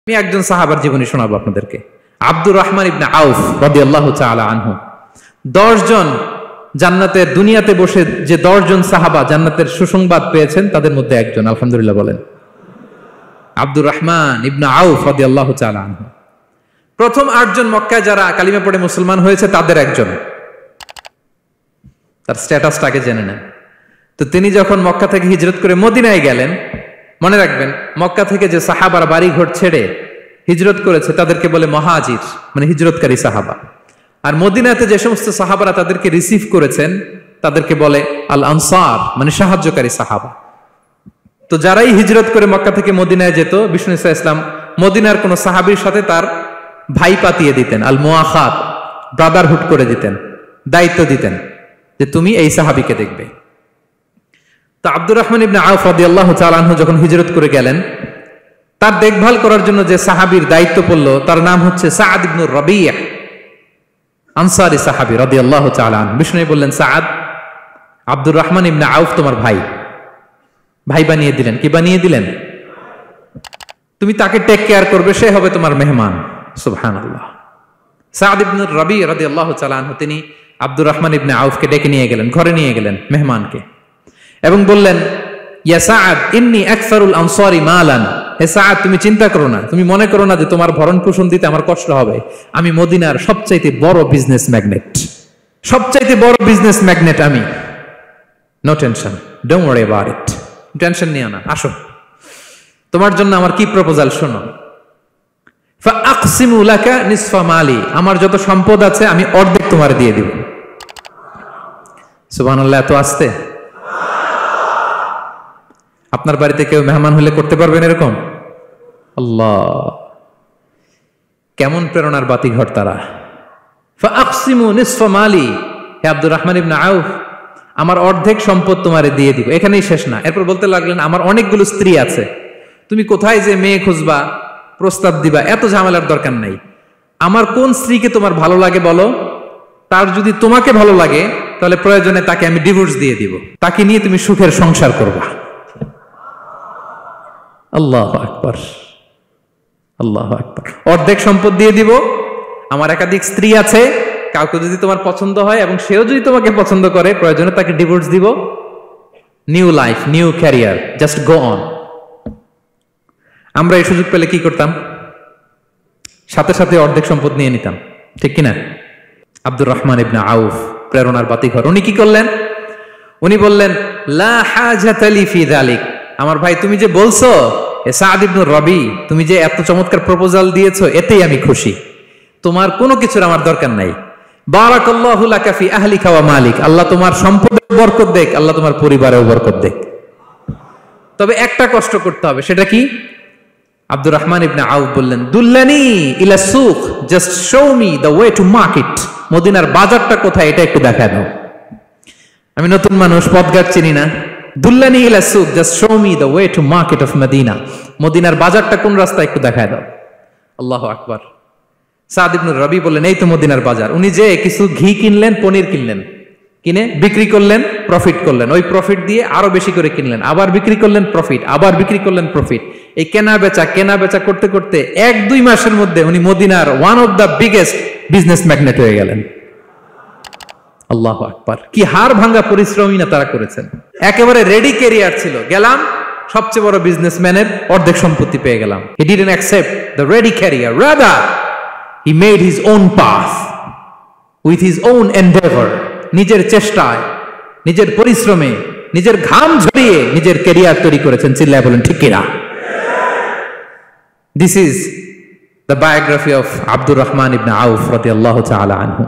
আমি একজন সাহাবার জীবনী শোনাবো আপনাদেরকে। আব্দুর রহমান ইবনে আউফ রাদিয়াল্লাহু তাআলা আনহু। 10 জন জান্নাতের দুনিয়াতে বসে যে 10 জন সাহাবা জান্নাতের সুসংবাদ পেয়েছেন তাদের মধ্যে একজন, আলহামদুলিল্লাহ বলেন। আব্দুর রহমান ইবনে আউফ রাদিয়াল্লাহু তাআলা আনহু প্রথম 8 জন মক্কায় যারা কালিমা পড়ে মুসলমান হয়েছে তাদের একজন। তার স্ট্যাটাসটাকে জেনে নেন। তো তিনি যখন মক্কা থেকে হিজরত করে মদিনায় গেলেন, মনে রাখবেন মক্কা থেকে যে সাহাবারা বাড়ি ঘর ছেড়ে হিজরত করেছে তাদেরকে বলে মহাজির, মানে হিজরতকারী সাহাবা। আর মদিনাতে যে সমস্ত সাহাবারা তাদেরকে রিসিভ করেছেন তাদেরকে বলে আল আনসার, মানে সাহায্যকারী সাহাবা। তো যারাই হিজরত করে মক্কা থেকে মদিনায় যেত, বিষ্ণু ইসা ইসলাম মদিনার কোন সাহাবীর সাথে তার ভাই পাতিয়ে দিতেন, আল মুআখাত, ব্রাদারহুড করে দিতেন, দায়িত্ব দিতেন যে তুমি এই সাহাবীকে দেখবে। তো আব্দুর রহমান ইবনে আউফ রাদিয়াল্লাহু তাআলা আনহু যখন হিজরত করে গেলেন, তার দেখভাল করার জন্য যে সাহাবীর দায়িত্ব পড়লো তার নাম হচ্ছে সাআদ ইবনে রাবিয়া, আনসারী সাহাবী রাদিয়াল্লাহু তাআলা আনহু। বিষ্ণু বললেন, সাআদ, আব্দুর রহমান ইবনে আউফ তোমার ভাই, ভাই বানিয়ে দিলেন। কি বানিয়ে দিলেন? তুমি তাকে টেক কেয়ার করবে, সে হবে তোমার মেহমান। সুবহানাল্লাহ। সাআদ ইবনে রাবিয়া রাদিয়াল্লাহু তাআলা আনহু তিনি আব্দুর রহমান ইবনে আউফকে ডেকে নিয়ে গেলেন, ঘরে নিয়ে গেলেন মেহমানকে, এবং বললেন, ইয়া সাআদ ইন্নী আকসারুল আনসারি মালান। হে সাআদ, তুমি চিন্তা করো না, তুমি মনে করো না যে তোমার ভরণ পোষণ দিতে আমার কষ্ট হবে। আমি মদিনার সবচাইতে বড় বিজনেস ম্যাগনেট, সবচাইতে বড় বিজনেস ম্যাগনেট আমি। No tension, don't worry about it. Tension নিও না, আসো, তোমার জন্য আমার কি প্রপোজাল শোনো। ফাআকসিমু লাকা নিসফা মালি, আমার যত সম্পদ আছে আমি অর্ধেক তোমারে দিয়ে দিব। সুবহানাল্লাহ। এত আসতে আপনার বাড়িতে কেউ মেহমান হলে করতে পারবেন এরকম? আল্লাহ, কেমন প্রেরণার বাতিঘর তারা। ফাআকসিমু নিসফা মালি, হে আব্দুর রহমান ইবনে আউফ, আমার অর্ধেক সম্পদ তোমারে দিয়ে দিব। এখানেই শেষ না, এরপর বলতে লাগলেন, আমার অনেকগুলো স্ত্রী আছে, তুমি কোথায় যে মেয়ে খুঁজবা, প্রস্তাব দিবা, এত ঝামেলার দরকার নাই। আমার কোন স্ত্রীকে তোমার ভালো লাগে বলো, তার যদি তোমাকে ভালো লাগে তাহলে প্রয়োজনে তাকে আমি ডিভোর্স দিয়ে দিব, তাকে নিয়ে তুমি সুখের সংসার করবা। আল্লাহু আকবার, আল্লাহু আকবার। অর্ধেক সম্পদ দিয়ে দিব, আমার একাধিক স্ত্রী আছে, কাউকে যদি তোমার পছন্দ হয় এবং সেও যদি তোমাকে পছন্দ করে প্রয়োজনে তাকে ডিভোর্স দিব। New life, new career, just go on. আমরা এই সুযোগ পেলে কি করতাম? সাথে সাথে অর্ধেক সম্পদ নিয়ে নিতাম, ঠিক কিনা? আব্দুর রহমান ইবনে আউফ প্রেরণার বাতিঘর। উনি কি করলেন? উনি বললেন, লা হাজাতা লি ফি যালিক। আমার ভাই, তুমি যে বলছো এ সাআদ ইবনে রবি, তুমি যে এত চমৎকার প্রপোজাল দিয়েছো, এতেই আমি খুশি, তোমার কোনো কিছুর আমার দরকার নাই। বারাকাল্লাহু লাকা ফি আহলিকা ওয়া মালিক, আল্লাহ তোমার সম্পদে বরকত দেখ, আল্লাহ তোমার পরিবারেও বরকত দেখ। তবে একটা কষ্ট করতে হবে, সেটা কি? আব্দুর রহমান ইবনে আউফ বললেন, দুল্লানি ইলা সুক, just show me the way to market. মদিনার বাজারটা কোথায় এটা একটু দেখায় দাও। আমি নতুন মানুষ, পথঘাট চিনি না। দুল্লানি ইলা সুক, just show me the way to market of Medina. মদিনার বাজারটা কোন রাস্তা একটু দেখায় দাও। আল্লাহু আকবার। সাআদ ইবনে রবি বললেন, এই তো মদিনার বাজার। উনি যে কিছু ঘি কিনলেন, পনির কিনলেন, কিনে বিক্রি করলেন, প্রফিট করলেন। ওই প্রফিট দিয়ে আরো বেশি করে কিনলেন, আবার বিক্রি করলেন, প্রফিট, আবার বিক্রি করলেন, প্রফিট। এই কেনা বেচা করতে করতে 1-2 মাসের মধ্যে উনি মদিনার one of the biggest business magnate হয়ে গেলেন। আল্লাহু আকবার। কি হাড় ভাঙ্গা পরিশ্রমই না তারা করেছেন। একেবারে রেডি ক্যারিয়ার ছিল, গেলাম সবচেয়ে বড় বিজনেসম্যানের অর্ধেক সম্পত্তি পেয়ে গেলাম। He didn't accept the ready career, rather he made his own path with his own endeavor. নিজের চেষ্টায়, নিজের পরিশ্রমে, নিজের ঘাম ঝরিয়ে নিজের ক্যারিয়ার তৈরি করেছেন। চিল্লায় বলেন ঠিক কিনা? This is the biography of Abdul Rahman ibn Auf radiyallahu ta'ala anhu.